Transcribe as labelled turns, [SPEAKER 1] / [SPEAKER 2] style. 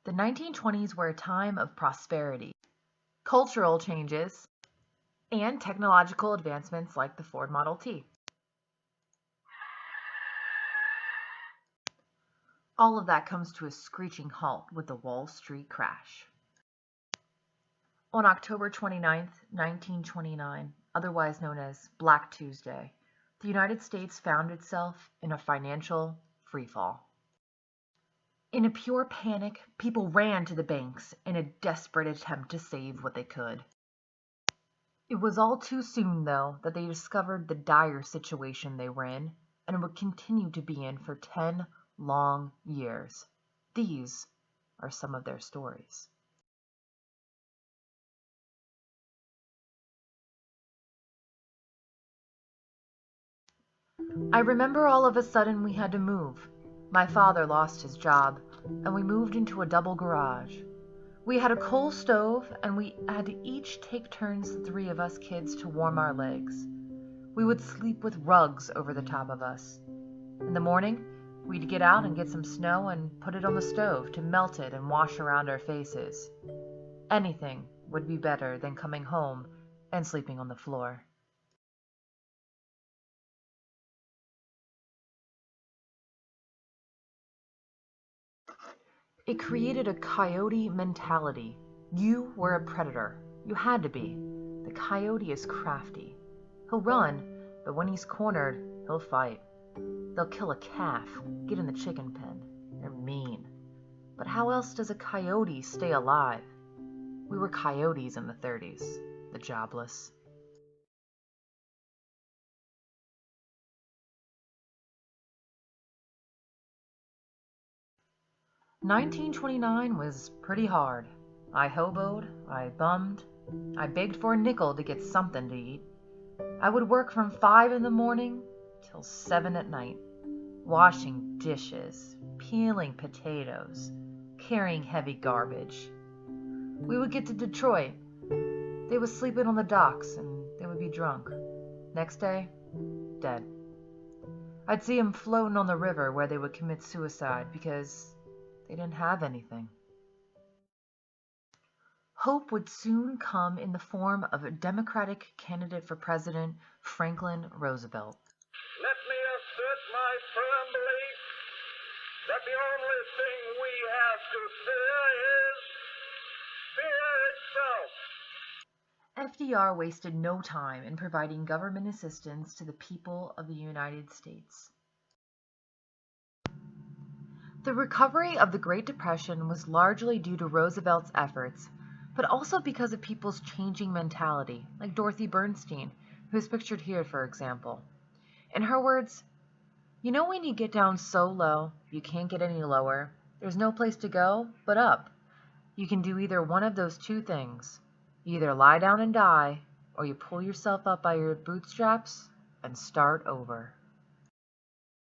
[SPEAKER 1] The 1920s were a time of prosperity, cultural changes, and technological advancements like the Ford Model T. All of that comes to a screeching halt with the Wall Street crash. On October 29, 1929, otherwise known as Black Tuesday, the United States found itself in a financial freefall. In a pure panic, people ran to the banks in a desperate attempt to save what they could. It was all too soon, though, that they discovered the dire situation they were in, and would continue to be in for 10 long years. These are some of their stories. I remember all of a sudden we had to move. My father lost his job, and we moved into a double garage. We had a coal stove, and we had to each take turns, the three of us kids, to warm our legs. We would sleep with rugs over the top of us. In the morning, we'd get out and get some snow and put it on the stove to melt it and wash around our faces. Anything would be better than coming home and sleeping on the floor. It created a coyote mentality. You were a predator. You had to be. The coyote is crafty. He'll run, but when he's cornered, he'll fight. They'll kill a calf, get in the chicken pen. They're mean. But how else does a coyote stay alive? We were coyotes in the 30s, the jobless. "1929 was pretty hard. I hoboed, I bummed, I begged for a nickel to get something to eat. I would work from 5 in the morning till 7 at night, washing dishes, peeling potatoes, carrying heavy garbage. We would get to Detroit. They was sleeping on the docks and they would be drunk. Next day, dead. I'd see 'em floating on the river where they would commit suicide because they didn't have anything. Hope would soon come in the form of a Democratic candidate for president, Franklin Roosevelt.
[SPEAKER 2] Let me assert my firm belief that the only thing we have to fear is fear itself.
[SPEAKER 1] FDR wasted no time in providing government assistance to the people of the United States. The recovery of the Great Depression was largely due to Roosevelt's efforts, but also because of people's changing mentality, like Dorothy Bernstein, who is pictured here, for example. In her words, "You know when you get down so low, you can't get any lower, there's no place to go but up. You can do either one of those two things. You either lie down and die, or you pull yourself up by your bootstraps and start over."